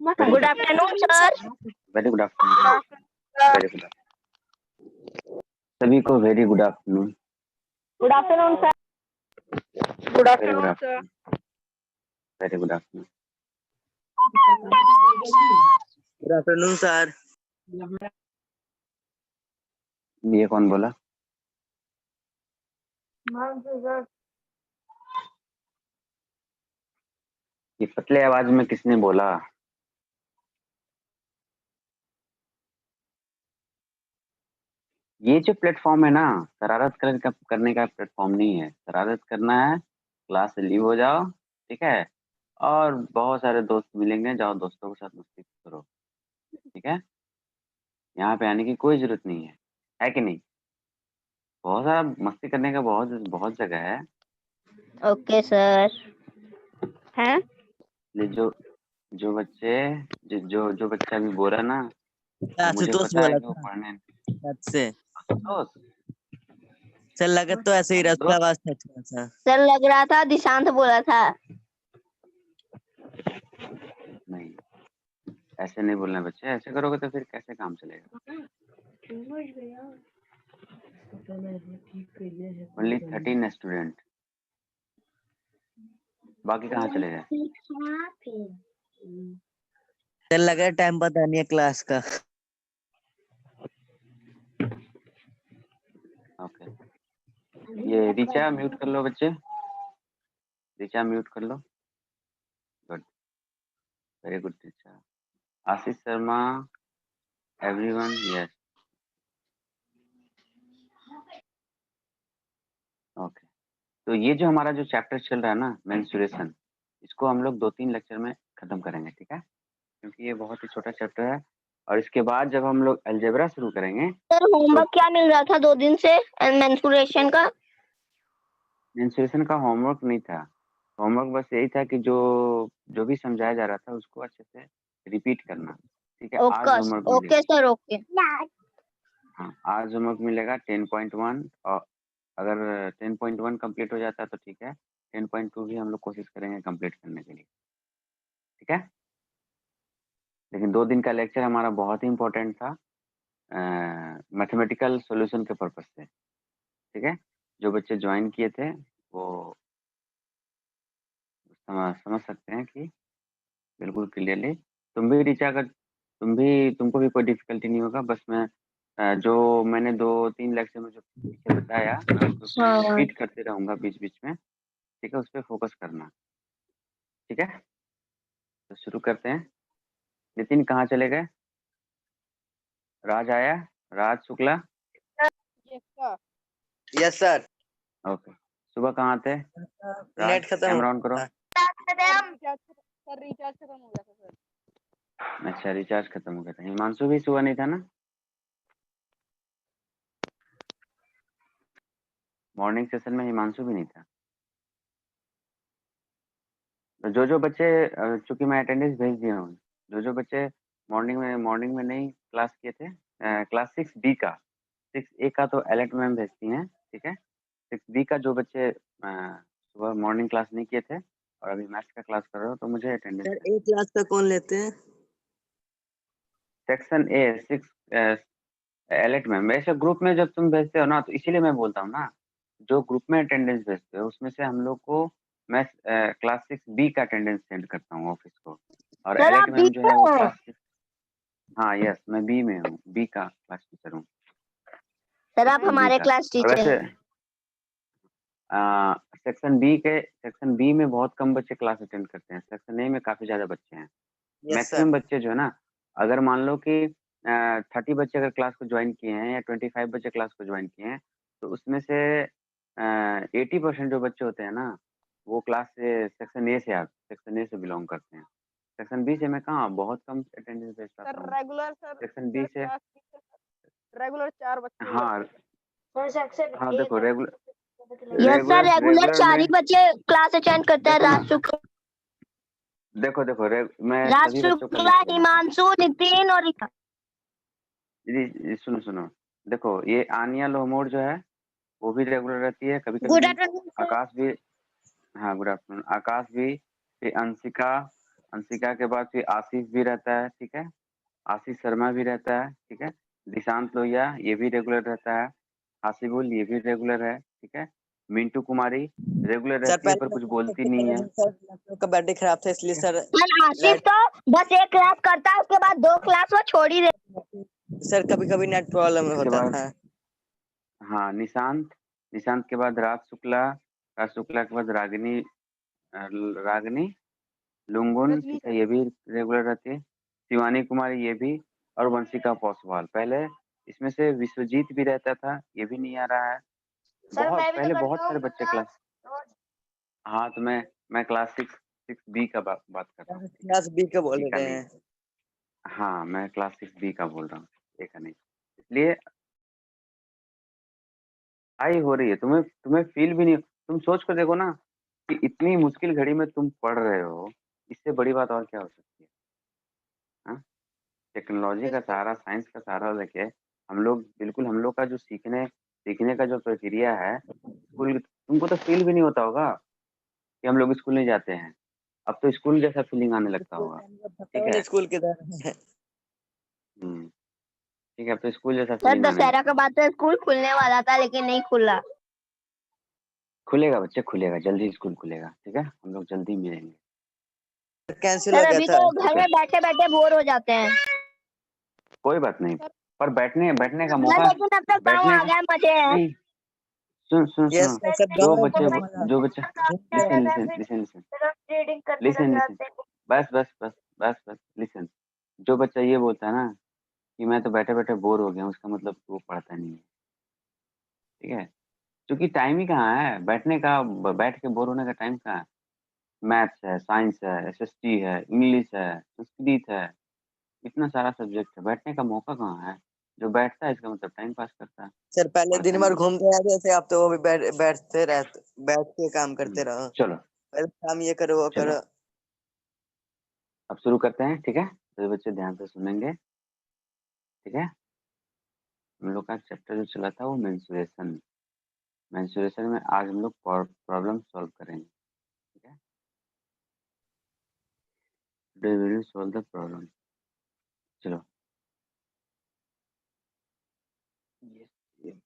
Good afternoon sir. Very good afternoon. Very good, सभी को very good afternoon. Good afternoon sir. Good very good afternoon sir. Afternoon. Very good afternoon. Good afternoon sir. ये कौन बोला? ये पतले आवाज में किसने बोला? ये जो प्लेटफॉर्म है ना, शरारत करने का प्लेटफॉर्म नहीं है। शरारत करना है, क्लास से लीव हो जाओ, ठीक है, और बहुत सारे दोस्त मिलेंगे, जाओ दोस्तों के साथ मस्ती करो, ठीक है। यहाँ पे आने की कोई जरूरत नहीं है कि नहीं? बहुत सारा मस्ती करने का बहुत बहुत जगह है। Okay sir. हैं? ये जो बच्चे जो बच्चा अभी बोल रहा ना, मुझे आशुतोष पता है बोला कि वो था पढ़ने। से आशुतोष? सर, लगा तो ऐसे ही आशुतोष? उसका आवाज था सर। सर लग रहा था दिशांत बोला था। नहीं, ऐसे नहीं बोलना बच्चे, ऐसे करोगे तो फिर कैसे काम चलेगा? ओनली 13 स्टूडेंट, बाकी कहाँ चले गए? सर लगा टाइम पता नहीं है क्लास का। ओके, ये रिचा म्यूट कर लो बच्चे, रिचा म्यूट कर लो। Good, very good Richa. Ashish Sharma, everyone, yes. Okay, तो ये जो हमारा जो चैप्टर चल रहा है ना, मेंस्ट्रुएशन, इसको हम लोग 2-3 लेक्चर में खत्म करेंगे, ठीक है, क्योंकि ये बहुत ही छोटा चैप्टर है। और इसके बाद जब हम लोग अलजेब्रा शुरू करेंगे। सर होमवर्क क्या मिल रहा था 2 दिन से मेंस्ट्रुएशन का? मेंस्ट्रुएशन का होमवर्क नहीं था, होमवर्क बस यही था कि जो भी समझाया जा रहा था उसको अच्छे से रिपीट करना, ठीक है। आज होमवर्क ओके मिलेगा। Sir okay. हाँ, आज होमवर्क मिलेगा 10.1, और अगर 10.1 कंप्लीट हो जाता है तो ठीक है, 10.2 भी हम लोग कोशिश करेंगे कंप्लीट करने के लिए, ठीक है। लेकिन 2 दिन का लेक्चर हमारा बहुत ही इम्पोर्टेंट था मैथमेटिकल सॉल्यूशन के पर्पज से, ठीक है। जो बच्चे ज्वाइन किए थे वो समझ सकते हैं कि बिल्कुल क्लियरली। तुम भी रीचा, अगर तुमको भी कोई डिफिकल्टी नहीं होगा, बस मैं जो मैंने 2-3 लेक्चर में जो पीछे बताया, मैं उसको हाँ रिपीट करते रहूंगा बीच बीच में, ठीक है, उस पर फोकस करना, ठीक है। तो शुरू करते हैं। नितिन कहाँ चले गए? राज आया? Raj Shukla? Yes sir. Okay, सुबह कहाँ थे? नेट खत्म कैमरा ऑन करो। सर रिचार्ज खत्म हो गया था सर। अच्छा, रिचार्ज खत्म हो गया था। हिमांशु भी सुबह नहीं था ना? मॉर्निंग सेशन में हिमांशु भी नहीं था। तो जो बच्चे, चूंकि मैं अटेंडेंस भेज दिया हूँ, जो बच्चे मॉर्निंग में नहीं क्लास किए थे, क्लास 6B का, 6A का तो अलर्ट मैम भेजती हैं, ठीक है। 6B का जो बच्चे सुबह मॉर्निंग क्लास नहीं किए थे और अभी मैथ्स का क्लास कर रहे हो, तो मुझे अटेंडेंस सर ए क्लास का कौन लेते हैं? Section A 6 alert ma'am. वैसे ग्रुप में जब तुम भेजते हो ना, तो इसीलिए मैं बोलता हूँ ना, जो ग्रुप में अटेंडेंस भेजते हो उसमें से हम लोग को मैं क्लास 6B का अटेंडेंस सेंड करता हूँ ऑफिस को, और सर अलर्ट आप मैम बीच जो में है वो हो? क्लास 6। हाँ यस, मैं B में हूँ, B का क्लास टीचर हूँ। सर आप हमारे क्लास और टीचर वैसे हैं। सेक्शन बी में बहुत कम बच्चे क्लास अटेंड करते हैं, सेक्शन ए में काफी ज्यादा बच्चे हैं। Yes sir. मैक्सिमम बच्चे जो है ना, अगर मान लो कि 30 बच्चे अगर क्लास को ज्वाइन किए हैं या 25 बच्चे क्लास को ज्वाइन किए हैं, तो उसमें से 80% जो बच्चे होते हैं ना, वो क्लास से सेक्शन ए से बिलोंग करते हैं। सेक्शन बी से मैं कहाँ बहुत कम अटेंडेंस भेज पाता सर हूँ। रेगुलर सर सेक्शन बी से रेगुलर 4 बच्चे ही हाँ रहते हैं। हाँ, देखो यस सर रेगुलर 4 ही में बच्चे क्लास अटेंड करते हैं। देखो ना, राज शुक्ला, मैं राज सभी बच्चों का शुक्ला, लिस्ट बनाता हूँ। हिमांशु, नितिन और रिका। जी सुनो, देखो ये आनिया लोमोर जो है वो भी रेगुलर रहती है कभी गुड कभी। Afternoon sir. आकाश भी, हाँ गुड आफ्टरनून। आकाश भी, फिर अंशिका, अंशिका के बाद फिर आशीष भी रहता है, ठीक है, आशीष शर्मा भी रहता है, ठीक है, दिशांत लोहिया ये भी रेगुलर रहता है, हासिबुल ये भी रेगुलर है, ठीक है, मिंटू कुमारी रेगुलर सर रहती है पर कुछ पहले बोलती नहीं है। सर लैपटॉप का बैटरी खराब था इसलिए ठीक है। सर सर आशीष लाइट तो बस एक क्लास करता है, उसके बाद 2 क्लास वो छोड़ ही देता सर कभी कभी नेट प्रॉब्लम इसके होता बाद था। हाँ निशांत के बाद राज शुक्ला के बाद रागिनी रागिनी लुंगुन, रजनी ठीक है, ये भी रेगुलर रहती है, शिवानी कुमारी ये भी, और वंशिका पॉसवाल। पहले इसमें से विश्वजीत भी रहता था, ये भी नहीं आ रहा है। सर बहुत मैं भी तो पहले करता बहुत सारे हूँ बच्चे क्लास, हाँ तो मैं क्लास सिक्स बी का बात कर रहा हूँ, ठीक है, क्लास बी का बोल ए का रहे नहीं। हैं। हाँ मैं क्लास 6B का बोल रहा हूँ, ए का नहीं। इसलिए आई हो रही है, तुम्हें तुम्हें फील भी नहीं, तुम सोच कर देखो ना कि इतनी मुश्किल घड़ी में तुम पढ़ रहे हो, इससे बड़ी बात और क्या हो सकती है। हाँ, टेक्नोलॉजी का सहारा, साइंस का सहारा लेके हम लोग का जो सीखने का जो प्रक्रिया है, स्कूल तुमको तो फील भी नहीं होता होगा कि हम लोग स्कूल नहीं जाते हैं। अब तो स्कूल जैसा फीलिंग आने लगता होगा। ठीक है। स्कूल के दौरान ठीक है, अब तो स्कूल जैसा सर फीलिंग आने दशहरा लगता के है। बाद तो स्कूल खुलने वाला था लेकिन नहीं खुला। खुलेगा बच्चे, खुलेगा जल्दी, स्कूल खुलेगा, ठीक है, हम लोग जल्दी मिलेंगे। कैंसिल सर हो गया अभी था। तो घर में बैठे बैठे बोर हो जाते हैं। कोई बात नहीं, पर बैठने का सर मौका, लेकिन अब तक गाँव बैठने आ गया मजे हैं। नहीं, सुन यस सुनो, सर जो गाँव में बच्चे घूमने वाला जो बच्चा listen listen listen listen trading करने लग लिसन लिसन जाते हैं। बस लिसन, जो बच्चा ये बोलता है ना कि मैं तो बैठे बैठे बोर हो गया हूँ, उसका मतलब वो पढ़ता नहीं है। ठीक है, क्योंकि टाइम ही कहाँ है बैठने का, बैठ के बोर होने का टाइम कहाँ है। मैथ्स है, साइंस है, SST है, इंग्लिश है, संस्कृत है, इतना सारा सब्जेक्ट है, बैठने का मौका कहाँ है। जो बैठता है इसका मतलब टाइम पास करता है, सर पहले दिन पढ़ता भर नहीं है। घूमते रहते थे, आप तो वो भी बैठ के काम करते रहो। चलो पहले काम ये करो वो चलो करो। अब शुरू करते हैं, ठीक है, सभी बच्चे ध्यान से सुनेंगे, ठीक है। हम लोग का चैप्टर जो चला था वो मेंसुरेशन, मेंसुरेशन में आज हम लोग प्रॉब्लम सॉल्व करेंगे, ठीक है। Today we will solve the problem. चलो ये चलो।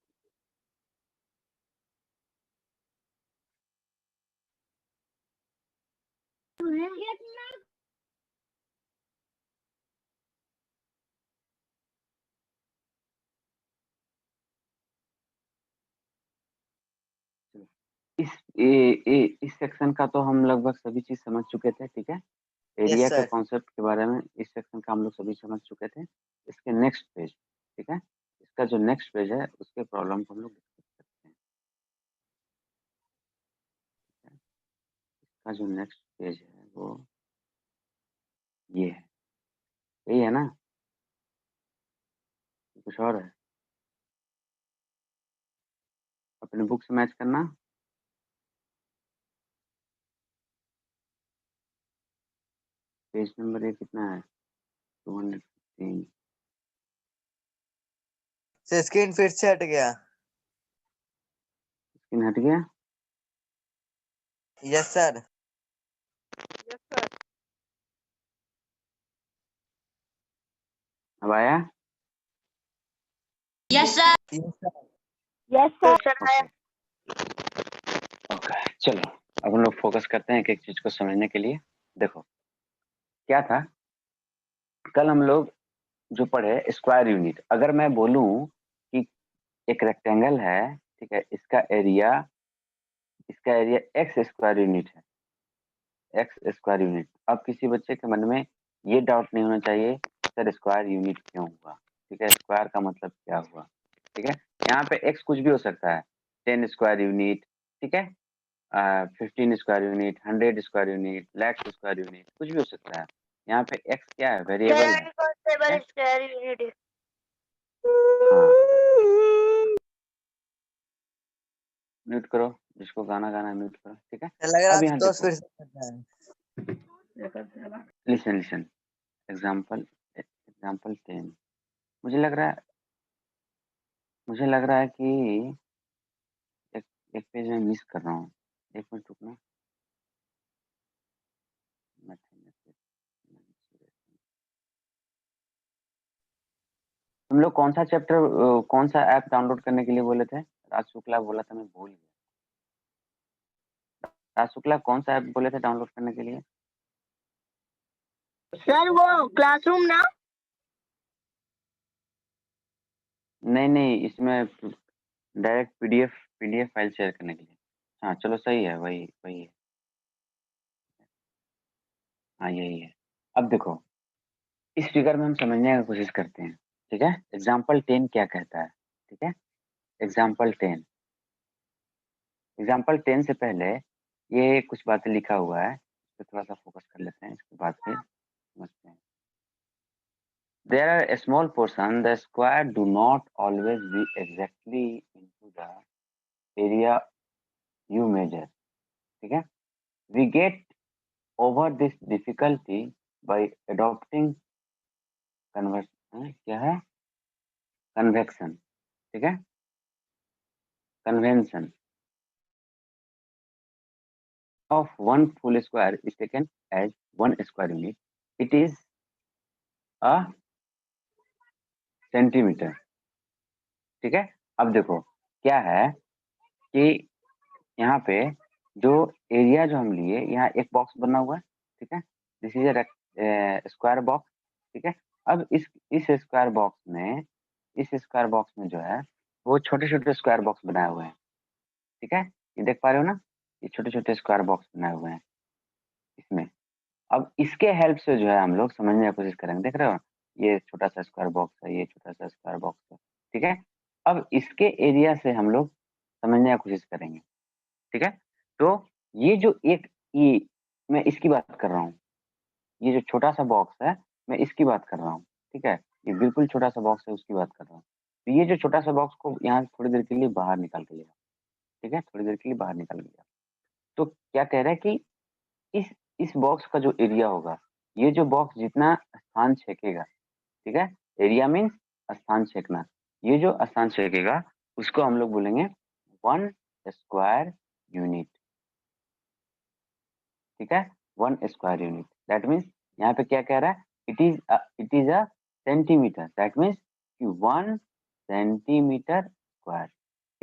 इस सेक्शन का तो हम लगभग सभी चीज समझ चुके थे, ठीक है। यस एरिया के सर। कॉन्सेप्ट के बारे में इस सेक्शन का हम लोग सभी समझ चुके थे। इसके नेक्स्ट पेज, ठीक है, इसका जो नेक्स्ट पेज है उसके प्रॉब्लम को हम लोग डिस्कस करते हैं। इसका जो नेक्स्ट पेज है वो ये है, यही है ना, कुछ और है। अपने बुक से मैच करना। पेज नंबर ये कितना है, 215। सर स्क्रीन फिर से हट गया। स्क्रीन हट गया। Yes sir. Yes sir. अब आया। Yes sir. Yes sir okay okay, चलो अब हम लोग फोकस करते हैं एक एक चीज को समझने के लिए। देखो क्या था, कल हम लोग जो पढ़े स्क्वायर यूनिट। अगर मैं बोलूं कि एक रेक्टेंगल है, ठीक है, इसका एरिया एक्स स्क्वायर यूनिट है, एक्स स्क्वायर यूनिट। अब किसी बच्चे के मन में ये डाउट नहीं होना चाहिए सर स्क्वायर यूनिट क्यों हुआ, ठीक है, स्क्वायर का मतलब क्या हुआ, ठीक है। यहाँ पे एक्स कुछ भी हो सकता है, 10 स्क्वायर यूनिट, ठीक है, 15 square unit, 100 square unit, lakh square unit, कुछ भी हो सकता है। यहाँ पे एक्स क्या है, वेरिएबल है, ठीक है? Square unit. हाँ, म्यूट करो, जिसको गाना गाना है म्यूट करो, ठीक है। लग रहा अब है यहाँ तो देखो, फिर से करना है। Listen listen, example 10। मुझे लग रहा है मुझे लग रहा है कि एक एक पेज में मिस कर रहा हूँ। एक मिनट रुकना। हम लोग कौन सा चैप्टर कौन सा ऐप डाउनलोड करने के लिए बोले थे? राज शुक्ला बोला था, मैं भूल गया। राज शुक्ला कौन सा ऐप बोले थे डाउनलोड करने के लिए? सर वो क्लासरूम ना। नहीं, इसमें डायरेक्ट पीडीएफ फाइल शेयर करने के लिए। हाँ चलो सही है, वही वही है। हाँ यही है। अब देखो, इस फिगर में हम समझने की कोशिश करते हैं, ठीक है। एग्जाम्पल 10 क्या कहता है, ठीक है। एग्जाम्पल 10 से पहले ये कुछ बातें लिखा हुआ है, इस पर थोड़ा सा फोकस कर लेते हैं, इसके बाद फिर समझते हैं। There are a small portion, the square do not always be exactly into the area you measure, ठीक है। We get over this difficulty by adopting क्या है, कन्वेक्शन, ठीक है, convention of one full square is taken as 1 square unit. It is a centimetre, ठीक है। अब देखो क्या है कि यहाँ पे जो एरिया जो हम लिए, यहाँ एक बॉक्स बना हुआ है, ठीक है। This is a square box, ठीक है। अब इस स्क्वायर बॉक्स में, जो है वो छोटे छोटे स्क्वायर बॉक्स बनाए हुए हैं, ठीक है। ये देख पा रहे हो ना, ये छोटे छोटे स्क्वायर बॉक्स बनाए हुए हैं इसमें। अब इसके हेल्प से जो है हम लोग समझने की कोशिश करेंगे, देख रहे हो, ये छोटा सा स्क्वायर बॉक्स है, ये छोटा सा स्क्वायर बॉक्स है, ठीक है। अब इसके एरिया से हम लोग समझने की कोशिश करेंगे, ठीक है। तो ये जो एक, ये मैं इसकी बात कर रहा हूँ, ये जो छोटा सा बॉक्स है मैं इसकी बात कर रहा हूँ, ठीक है। ये बिल्कुल छोटा सा बॉक्स है, उसकी बात कर रहा हूँ। तो ये जो छोटा सा बॉक्स को यहाँ से थोड़ी देर के लिए बाहर निकाल के लिया, ठीक है, थोड़ी देर के लिए बाहर निकाल लिया। तो क्या कह रहा है कि इस बॉक्स का जो एरिया होगा, ये जो बॉक्स जितना स्थान छेकेगा, ठीक है, एरिया मीन्स स्थान छेकना, ये जो स्थान छेकेगा उसको हम लोग बोलेंगे 1 स्क्वायर यूनिट, ठीक है, 1 स्क्वायर यूनिट। दैट मीन्स यहाँ पे क्या कह रहा है, it is a centimetre, that means 1 centimetre square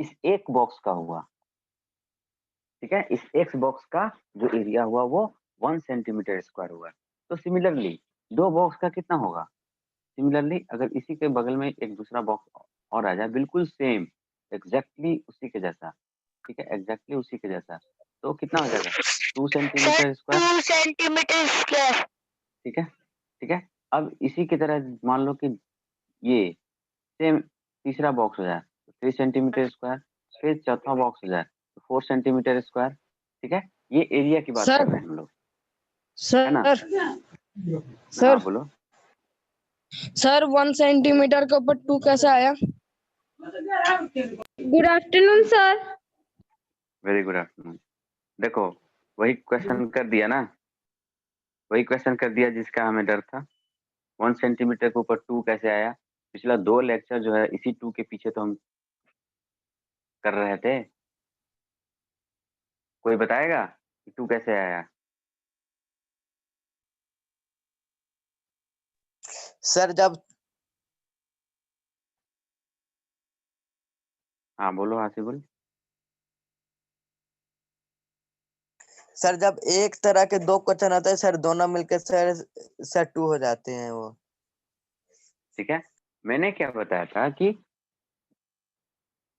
इस एक बॉक्स का हुआ, ठीक है। इस एक बॉक्स का जो एरिया हुआ वो 1 सेंटीमीटर स्क्वायर हुआ। तो सिमिलरली दो बॉक्स का कितना होगा, सिमिलरली अगर इसी के बगल में एक दूसरा बॉक्स और आ जाए बिल्कुल सेम, एग्जैक्टली उसी के जैसा, ठीक है, एग्जैक्टली उसी के जैसा, तो कितना हो जाएगा, 2 सेंटीमीटर स्क्वायर, 2 सेंटीमीटर स्क्वायर। ठीक है, ठीक है। अब इसी की तरह मान लो कि ये सेम तीसरा बॉक्स हो जाए तो 3 सेंटीमीटर स्क्वायर, फिर चौथा बॉक्स हो जाए तो 4 सेंटीमीटर स्क्वायर, ठीक है। ये एरिया की बात कर रहे हैं हम लोग, है ना। सर हाँ बोलो। सर 1 सेंटीमीटर के ऊपर 2 कैसे आया? Good afternoon sir. Very good afternoon. देखो वही क्वेश्चन कर दिया ना, वही क्वेश्चन कर दिया जिसका हमें डर था। 1 सेंटीमीटर के ऊपर 2 कैसे आया? पिछला 2 लेक्चर जो है इसी 2 के पीछे तो हम कर रहे थे। कोई बताएगा कि 2 कैसे आया? सर जब हाँ बोलो हासिबुल। सर जब एक तरह के दो क्वेश्चन आते हैं सर, दोनों मिलकर सर 2 हो जाते हैं वो। ठीक है, मैंने क्या बताया था कि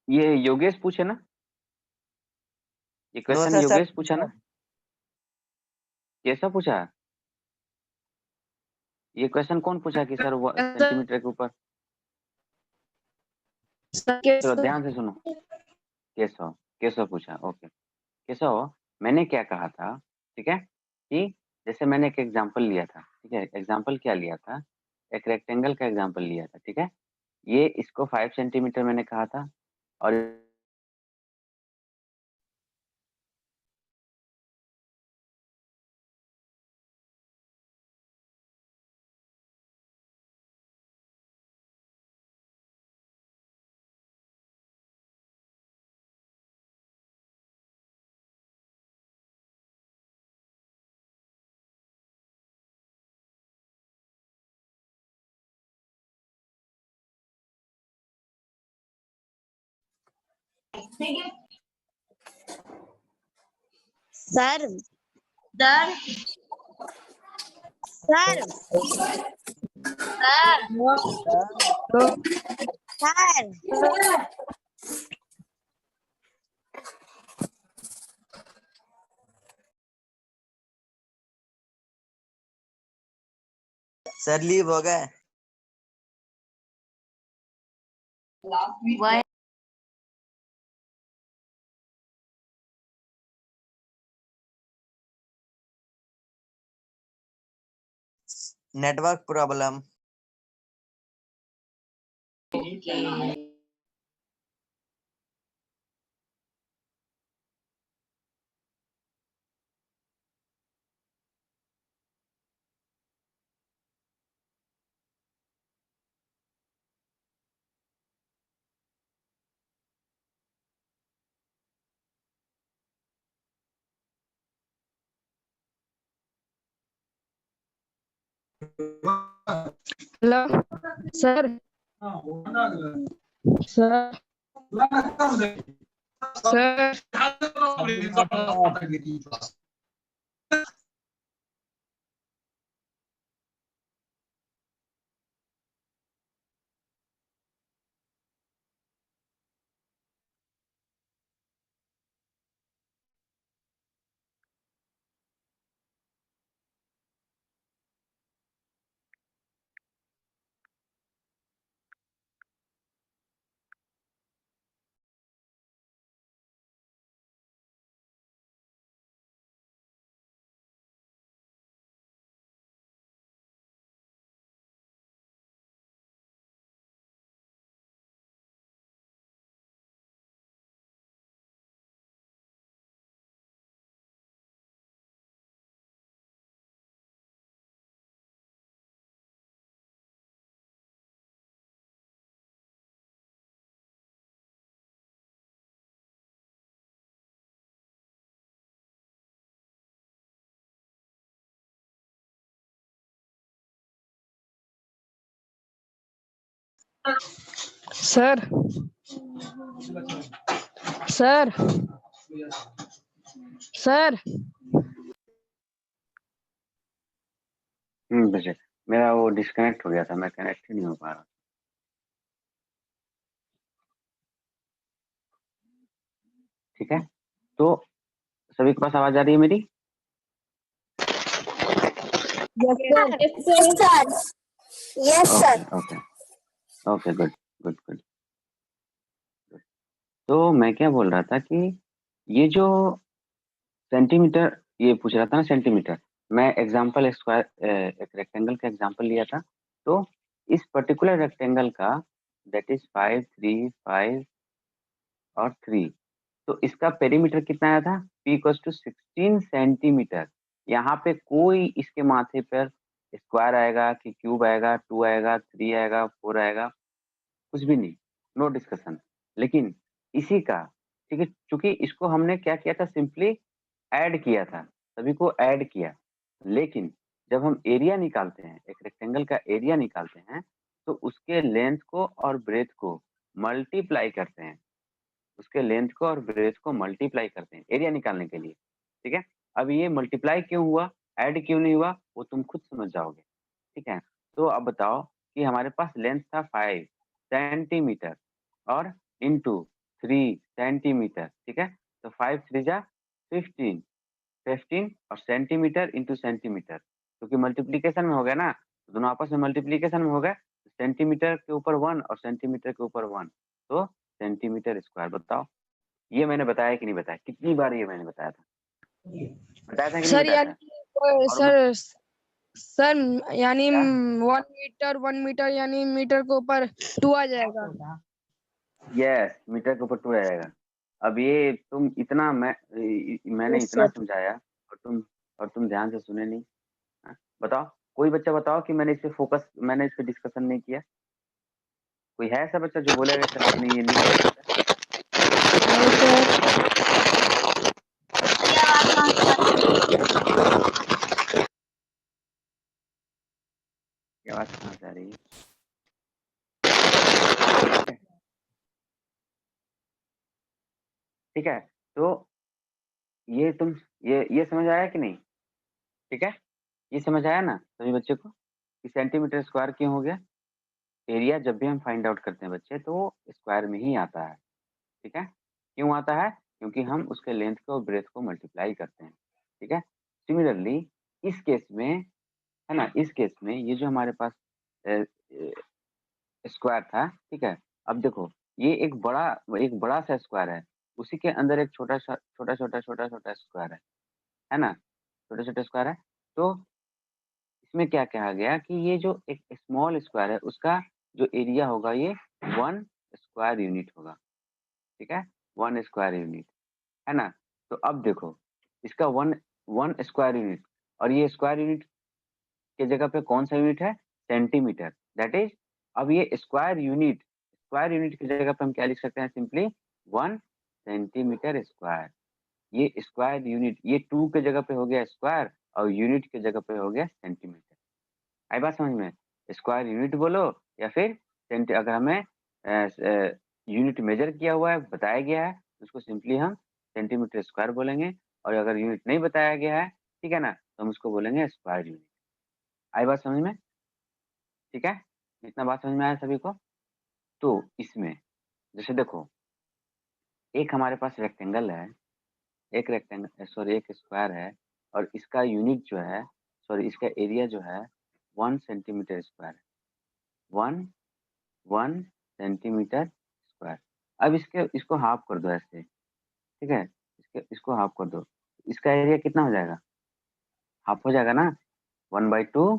ये योगेश पूछे ना, ये no question sir sir Yogesh पूछा ना, कैसा पूछा? ये क्वेश्चन कौन पूछा कि सर वो सेंटीमीटर के ऊपर? चलो ध्यान से सुनो। केशव, केशव पूछा, ओके। केशव, मैंने क्या कहा था, ठीक है, कि जैसे मैंने एक एग्जांपल लिया था, ठीक है, एग्जांपल क्या लिया था, एक रेक्टेंगल का एग्जांपल लिया था, ठीक है। ये इसको 5 सेंटीमीटर मैंने कहा था और sir sir sir sir sir leave हो गए। Network problem. Hello sir sir sir sir sir sir बच्चे मेरा वो डिस्कनेक्ट हो गया था, मैं कनेक्ट ही नहीं हो पा रहा। ठीक है, तो सभी के पास आवाज आ रही है मेरी? Yes sir yes sir okay okay, good good good. तो मैं क्या बोल रहा था कि ये जो सेंटीमीटर ये पूछ रहा था ना, सेंटीमीटर, मैं एग्जांपल स्क्वायर एक रेक्टेंगल का एग्जांपल लिया था। तो इस पर्टिकुलर रेक्टेंगल का दैट इज 5 3 5 और 3, तो इसका पेरीमीटर कितना आया था? P equals to 16 centimetre. यहाँ पे कोई इसके माथे पर स्क्वायर आएगा कि क्यूब आएगा, 2 आएगा, 3 आएगा, 4 आएगा, कुछ भी नहीं, नो डिस्कशन। लेकिन इसी का, ठीक है, चूंकि इसको हमने क्या किया था, सिंपली ऐड किया था, सभी को ऐड किया। लेकिन जब हम एरिया निकालते हैं, एक रेक्टेंगल का एरिया निकालते हैं, तो उसके लेंथ को और ब्रेथ को मल्टीप्लाई करते हैं, उसके लेंथ को और ब्रेथ को मल्टीप्लाई करते हैं एरिया निकालने के लिए। ठीक है, अब ये मल्टीप्लाई क्यों हुआ, ऐड क्यों नहीं हुआ, वो तुम खुद समझ जाओगे। ठीक है, तो अब बताओ कि हमारे पास लेंथ था 5 सेंटीमीटर और इंटू 3 सेंटीमीटर। ठीक है, तो 5 3 जा 15 15 और सेंटीमीटर इंटू सेंटीमीटर, क्योंकि मल्टीप्लीकेशन में हो गया ना, तो दोनों आपस में मल्टीप्लीकेशन में हो गए, सेंटीमीटर के ऊपर 1 और सेंटीमीटर के ऊपर 1, तो सेंटीमीटर स्क्वायर। बताओ, ये मैंने बताया कि नहीं बताया? कितनी बार ये मैंने बताया था? बताया था कि नहीं सर बताया यानी था? और सर सर यानी क्या? 1 मीटर यानी मीटर के ऊपर 2 आ जाएगा। यस, मीटर के ऊपर 2 आएगा। अब ये तुम इतना मैंने यस इतना सर। समझाया और तुम ध्यान से सुने नहीं। हाँ? बताओ, कोई बच्चा बताओ कि मैंने इस पे डिस्कशन नहीं किया। कोई है ऐसा बच्चा जो बोलेगा सर आपने ये नहीं बताया? क्या आवाज कहाँ से आ रही है? ठीक है, तो ये तुम ये समझ आया कि नहीं? ठीक है, ये समझ आया ना सभी बच्चे को कि सेंटीमीटर स्क्वायर क्यों हो गया? एरिया जब भी हम फाइंड आउट करते हैं बच्चे तो वो स्क्वायर में ही आता है। ठीक है, क्यों आता है? क्योंकि हम उसके लेंथ को और ब्रेथ को मल्टीप्लाई करते हैं। ठीक है, सिमिलरली इस केस में है ना, इस केस में ये जो हमारे पास स्क्वायर था, ठीक है, अब देखो ये एक बड़ा सा स्क्वायर है, उसी के अंदर एक छोटा छोटा स्क्वायर है ना, छोटे छोटे स्क्वायर है। तो इसमें क्या कहा गया कि ये जो एक स्मॉल स्क्वायर है उसका जो एरिया होगा ये 1 स्क्वायर यूनिट होगा। ठीक है, 1 स्क्वायर यूनिट है ना। तो अब देखो इसका 1 स्क्वायर यूनिट और ये स्क्वायर यूनिट के जगह पे कौन सा यूनिट है? सेंटीमीटर। दैट इज अब ये स्क्वायर यूनिट की जगह पे हम क्या लिख सकते हैं? Simply 1 centimetre square. ये स्क्वायर यूनिट ये 2 के जगह पे हो गया स्क्वायर और यूनिट के जगह पे हो गया सेंटीमीटर। आई बात समझ में? स्क्वायर यूनिट बोलो या फिर अगर हमें यूनिट मेजर किया हुआ है, बताया गया है, तो उसको सिंपली हम सेंटीमीटर स्क्वायर बोलेंगे। और अगर यूनिट नहीं बताया गया है, ठीक है ना, तो हम उसको बोलेंगे स्क्वायर यूनिट। आई बात समझ में? ठीक है, इतना बात समझ में आया सभी को? तो इसमें जैसे देखो एक हमारे पास रेक्टेंगल है, एक स्क्वायर है और इसका यूनिट जो है इसका एरिया जो है 1 सेंटीमीटर स्क्वायर है। 1 सेंटीमीटर स्क्वायर। अब इसको हाफ कर दो ऐसे, ठीक है, इसको हाफ कर दो, इसका एरिया कितना हो जाएगा? हाफ हो जाएगा ना, 1/2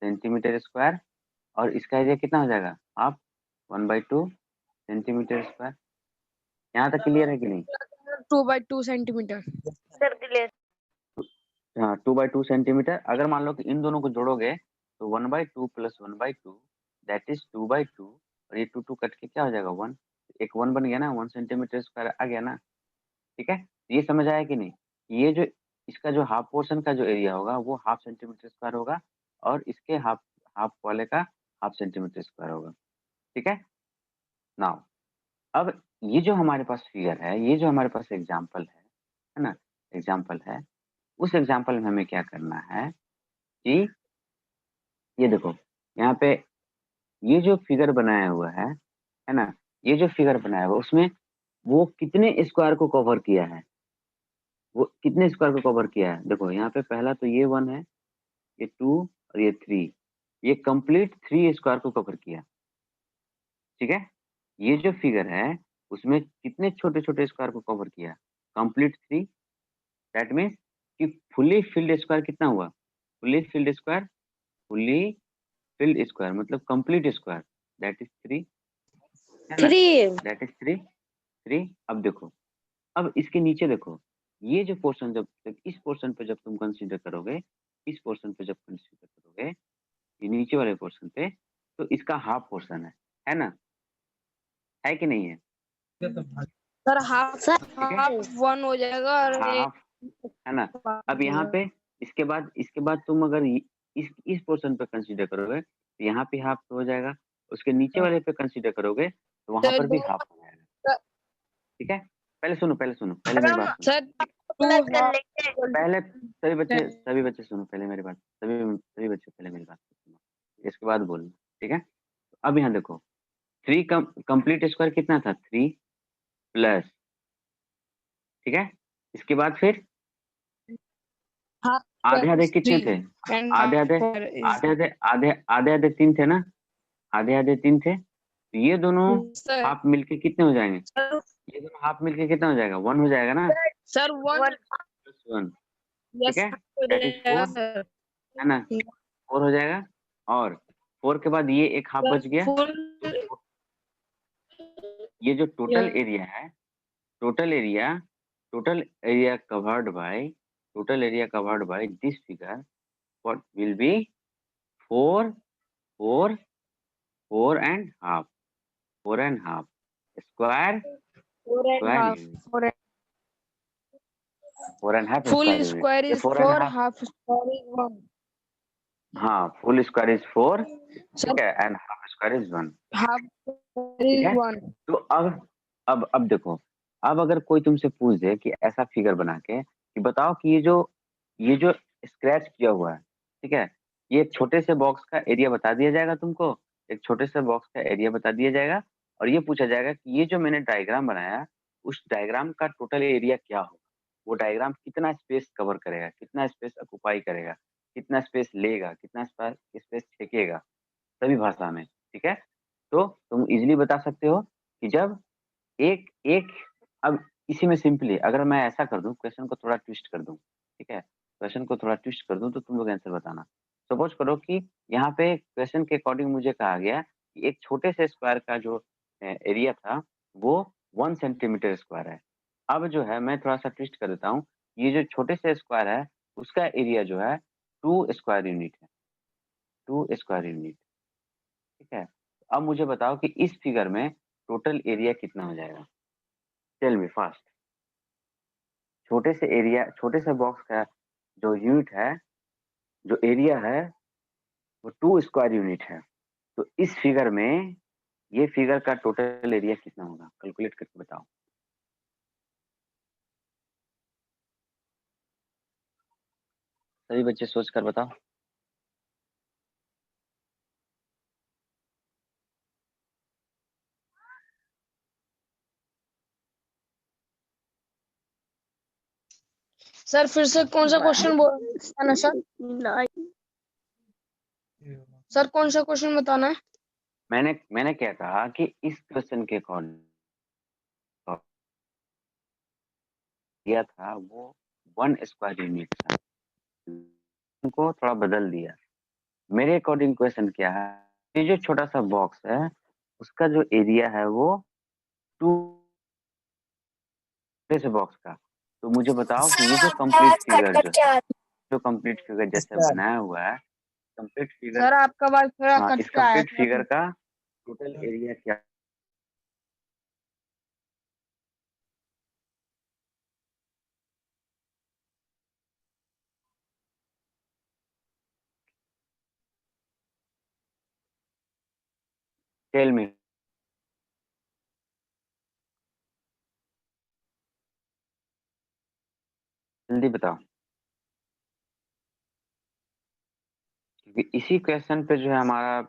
सेंटीमीटर स्क्वायर और इसका एरिया कितना हो जाएगा? Half 1/2 centimetre square. यहाँ तक क्लियर है कि नहीं? 2/2 सेंटीमीटर। Sir clear. हाँ, 2/2 सेंटीमीटर। अगर मान लो कि इन दोनों को जोड़ोगे तो 1/2 प्लस 1/2 दैट इज 2/2 और ये 2 कट के क्या हो जाएगा? 1। एक 1 बन गया ना, 1 सेंटीमीटर स्क्वायर आ गया ना। ठीक है, ये समझ आया कि नहीं? ये जो इसका जो हाफ पोर्शन का जो एरिया होगा वो हाफ सेंटीमीटर स्क्वायर होगा और इसके हाफ हाफ वाले का हाफ सेंटीमीटर स्क्वायर होगा। ठीक है, नाउ अब ये जो हमारे पास फिगर है, ये जो हमारे पास एग्जाम्पल है ना, एग्जाम्पल है, उस एग्जाम्पल में हमें क्या करना है कि ये देखो यहाँ पे ये जो फिगर बनाया हुआ है ना, ये जो फिगर बनाया हुआ उसमें वो कितने स्क्वायर को कवर किया है? वो कितने स्क्वायर को कवर किया है? देखो यहाँ पे पहला तो ये 1 है, ये 2 और ये 3, ये कंप्लीट 3 स्क्वायर को कवर किया। ठीक है, ये जो फिगर है उसमें कितने छोटे छोटे स्क्वायर को कवर किया? कंप्लीट 3। दैट मीन्स कि फुली फिल्ड स्क्वायर कितना हुआ? फुली फिल्ड स्क्वायर मतलब कंप्लीट स्क्वायर दैट इज 3, है ना, 3। That is 3। अब देखो, अब इसके नीचे देखो, ये जो पोर्शन जब इस पोर्शन पे जब तुम कंसीडर करोगे, इस पोर्शन पे जब कंसीडर करोगे, ये नीचे वाले पोर्शन पे, तो इसका हाफ पोर्शन है ना, है कि नहीं है? सर हाफ सर ठीक है, हाफ 1 हो जाएगा और हाफ है ना। अब यहाँ पे इसके बाद तुम अगर इस पोर्शन पे कंसीडर करोगे तो यहाँ पे हाफ हो जाएगा, उसके नीचे वाले पे कंसीडर करोगे तो वहां पर भी हाफ हो जाएगा। ठीक है, पहले सुनो पहले मेरी बात सुनो। सर प्लस 2 कर लेंगे। पहले सभी बच्चे सुनो, पहले मेरी बात, सभी बच्चे पहले मेरी बात सुनो, इसके बाद बोलना। ठीक है, अब यहाँ देखो 3 कंप्लीट स्क्वायर कितना था? 3 प्लस, ठीक है, इसके बाद फिर हाफ आधे आधे कितने थे? एंड आधे आधे आधे आधे 3 थे ना, आधे 3 थे, तो ये दोनों सर हाफ मिलके कितने हो जाएंगे? ये दोनों हाफ मिलके कितना हो जाएगा? 1 हो जाएगा ना, सर 1 प्लस 1। ठीक यस है, दैट इज 4, सर है ना, 4 हो जाएगा। और 4 के बाद ये एक हाफ बच गया, फुल तो ये जो total area covered by this figure what will be 4 4 4 and half square 4 and half unit, 4 and half full square unit। square ये is 4 and 4 half, half square is 1 हाँ, फुल स्क्वायर इज 4, सर ठीक है, and half square is 1। half square ठीक is है, 1 तो अब देखो अब अगर कोई तुमसे पूछ दे कि ऐसा फिगर बना के कि बताओ कि ये जो स्क्रैच किया हुआ है, ठीक है, ये एक छोटे से बॉक्स का एरिया बता दिया जाएगा तुमको, एक छोटे से बॉक्स का एरिया बता दिया जाएगा, और ये पूछा जाएगा कि ये जो मैंने डायग्राम बनाया उस डायग्राम का टोटल एरिया क्या होगा, वो डायग्राम कितना स्पेस कवर करेगा, कितना स्पेस ऑक्युपाई करेगा, कितना स्पेस लेगा, कितना स्पेस फेंकेगा, सभी भाषा में, ठीक है। तो तुम इजिली बता सकते हो कि जब एक एक अब इसी में सिंपली अगर मैं ऐसा कर दूं, क्वेश्चन को थोड़ा ट्विस्ट कर दूं, ठीक है, क्वेश्चन को थोड़ा ट्विस्ट कर दूं तो तुम लोग आंसर बताना। सपोज करो कि यहाँ पे क्वेश्चन के अकॉर्डिंग मुझे कहा गया कि एक छोटे से स्क्वायर का जो एरिया था वो 1 सेंटीमीटर स्क्वायर है। अब जो है मैं थोड़ा सा ट्विस्ट कर देता हूँ, ये जो छोटे से स्क्वायर है उसका एरिया जो है 2 स्क्वायर यूनिट है, 2 स्क्वायर यूनिट, ठीक है। अब मुझे बताओ कि इस फिगर में टोटल एरिया कितना हो जाएगा, टेल मी फास्ट। छोटे से बॉक्स का जो यूनिट है, जो एरिया है, वो 2 स्क्वायर यूनिट है। तो इस फिगर में ये फिगर का टोटल एरिया कितना होगा, कैलकुलेट करके बताओ। सभी बच्चे सोच कर बताओ। सर फिर से कौन सा क्वेश्चन बताना सर? सर कौन सा क्वेश्चन बताना है? मैंने क्या कहा कि इस क्वेश्चन के अकॉर्डिंग दिया था वो 1 स्क्वायर यूनिट था, उनको थोड़ा बदल दिया। मेरे अकॉर्डिंग क्वेश्चन क्या है, ये जो छोटा सा बॉक्स है उसका जो एरिया है वो 2 से बॉक्स का। तो मुझे बताओ कि ये जो कंप्लीट फिगर जैसे स्क्वायर बनाया हुआ है, कंप्लीट फिगर, सर आपका आवाज थोड़ा हाँ, कट इस के आया कंप्लीट था फिगर अभी। का टोटल एरिया क्या? टेल मी, जल्दी बताओ, क्योंकि इसी क्वेश्चन पे जो है हमारा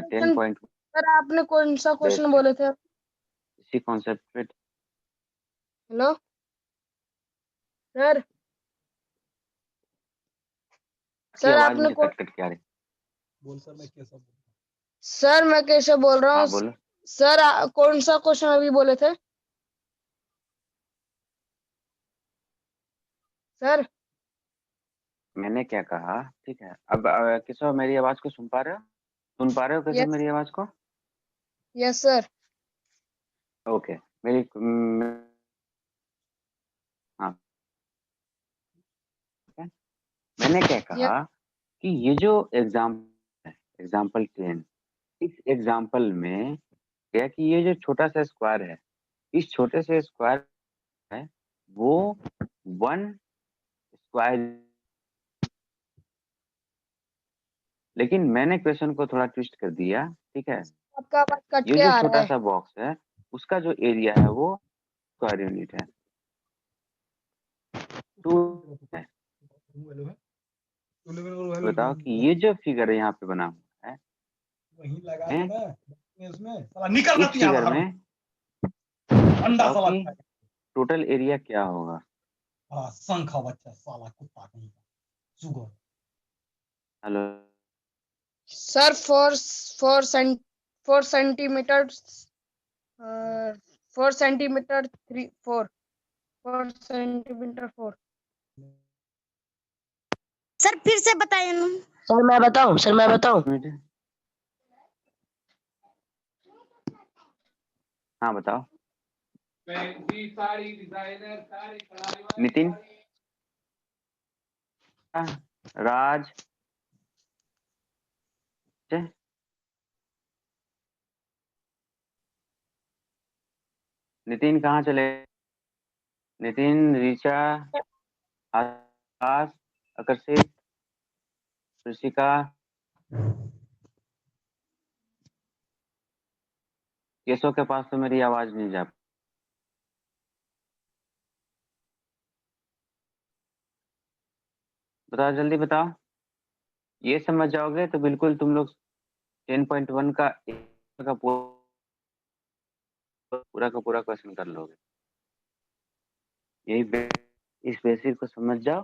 10 पॉइंट सर आपने कौन सा क्वेश्चन बेस्ड है, बोले थे? इसी कॉन्सेप्ट पे। हेलो सर, आपकी सर आवाज आपने मुझे कौन, कट कट के आ रही। सर मैं कैसे बोल रहा हाँ हूँ? बोलो। सर कौन सा क्वेश्चन अभी बोले थे सर? मैंने क्या कहा, ठीक है, अब किशोर मेरी आवाज को सुन पा रहे हो, किशोर यस, मेरी आवाज को? Yes sir. ओके, मेरी हाँ, ठीक है? मैंने क्या यस कहा कि ये जो एग्जाम्पल 10, इस एग्जाम्पल में क्या कि ये जो छोटा सा स्क्वायर है, इस छोटे से स्क्वायर है वो 1 स्क्वायर, लेकिन मैंने क्वेश्चन को थोड़ा ट्विस्ट कर दिया, ठीक है। आपका आवाज कट ये के जो आ रहा छोटा है। सा बॉक्स है उसका जो एरिया है वो स्क्वायर यूनिट है, 2 है। बताओ कि ये जो फिगर यहाँ पे बना हुआ है, इस फिगर में बताओ कि टोटल एरिया क्या होगा। Hello, sir 4 centimetre 4 centimetre 4 sir फिर से बताइए ना। सर मैं बताऊं, मिनट, हाँ बताओ। नितिन, राज, नितिन कहाँ चले? नितिन, ऋचा, आकाश, आकर्षित, ऋषिका, केशव के पास तो मेरी आवाज नहीं जा। बताओ जल्दी बताओ। ये समझ जाओगे तो बिल्कुल तुम लोग 10.1 का पूरा का पूरा क्वेश्चन कर लोगे। इस बेसिक को समझ जाओ।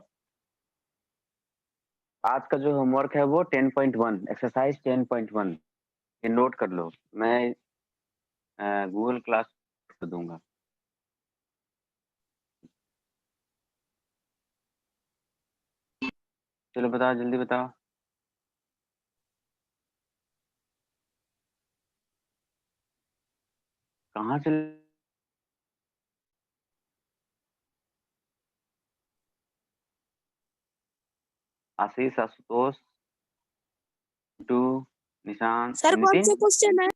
आज का जो होमवर्क है वो 10.1 एक्सरसाइज 10.1 ये नोट कर लो। मैं गूगल क्लास कर दूंगा। चलो बताओ जल्दी बताओ। कहाँ से आशीष, आशुतोष, टू, निशांत, सर कौन नितिन, सा क्वेश्चन है?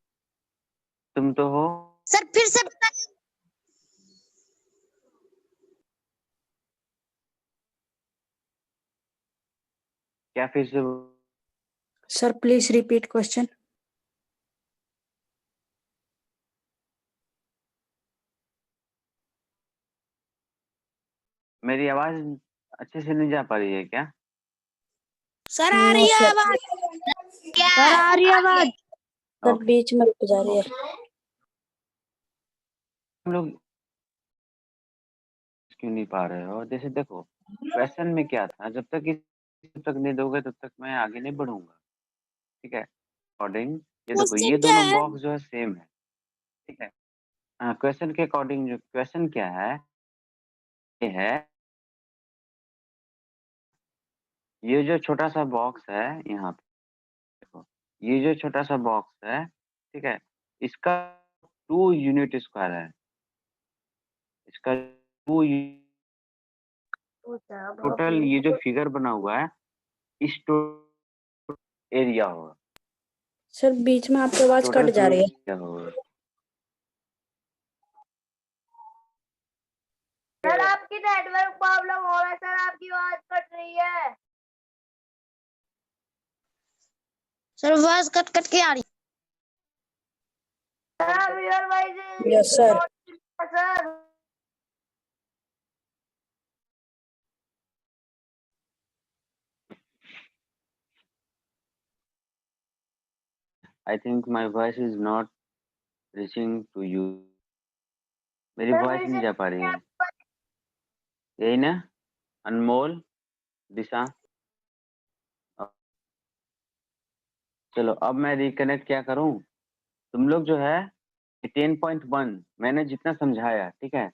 तुम तो हो। सर फिर से बताइए। क्या फिर से? Sir please repeat question. मेरी आवाज अच्छे से नहीं जा पा रही है क्या? सर आ रही है आवाज। सर आ रही है आवाज। Sir okay. बीच में रुक जा रही है। हम लोग क्यों नहीं पा रहे हो? जैसे देखो क्वेश्चन में क्या था, जब तक नहीं दोगे तब तक मैं आगे नहीं बढ़ूंगा। ठीक है। अकॉर्डिंग ये देखो ये क्वेश्चन क्या दोनों है? बॉक्स जो है सेम है। ठीक है। क्वेश्चन के अकॉर्डिंग जो क्वेश्चन क्या है, ये है ये जो छोटा सा बॉक्स है यहाँ पे देखो, ये जो छोटा सा बॉक्स है, ठीक है, इसका 2 यूनिट स्क्वायर है। इसका 2 टोटल ये जो फिगर बना हुआ है इस टोटल एरिया होगा। सर बीच में आपकी आवाज टोटल कट जा रही है। एरिया होगा। सर आपकी नेटवर्क प्रॉब्लम हो रहा है सर, आपकी आवाज कट रही है। सर आवाज कट कट के आ रही सर योर वॉइस है। Yes sir. Sir. I think my voice is not reaching to you. मेरी सर वॉइस नहीं जा पा रही है, यही ना? अनमोल, दिशा। चलो अब मैं रिकनेक्ट क्या करूं? तुम लोग जो है 10.1 मैंने जितना समझाया, ठीक है,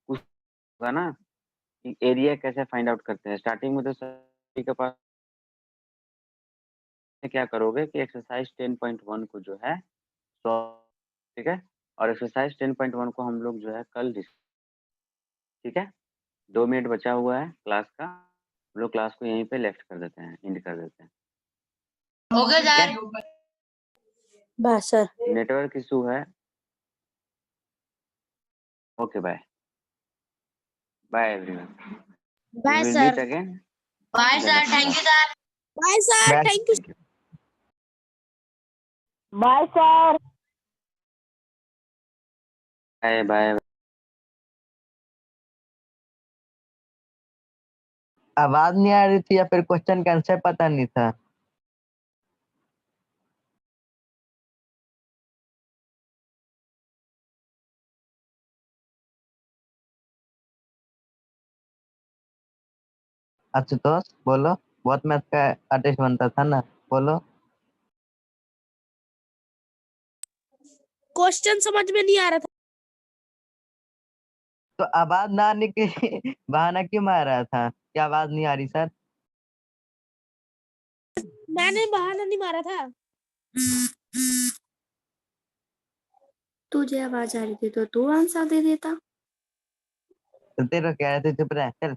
कुछ होगा ना कि एरिया कैसे फाइंड आउट करते हैं। स्टार्टिंग में तो सभी के पास क्या करोगे कि एक्सरसाइज 10.1 को जो है सॉल्व, ठीक है, और एक्सरसाइज 10.1 को हम लोग जो है कल ठीक है, 2 मिनट बचा हुआ है क्लास का, हम लोग क्लास को यहीं पे लेफ्ट कर देते हैं, एंड कर देते हैं। Okay sir. बस सर। नेटवर्क इशू है। Okay bye bye everyone, bye we will sir. Meet again. Bye sir. Thank you sir. Bye sir. Thank you. Thank you. Bye sir. Bye bye. आवाज नहीं आ रही थी या फिर क्वेश्चन का आंसर पता नहीं था? आशुतोष बोलो, बहुत मैथ का आर्टिस्ट बनता था ना, बोलो। क्वेश्चन समझ में नहीं आ रहा था। तो आवाज ना आने के बहाना क्यों मार रहा था कि आवाज नहीं आ रही सर? मैंने बहाना नहीं मारा था। तुझे आवाज आ रही थी तो तू आंसर दे देता। तो तेरे कह रहे थे चुप रह, चल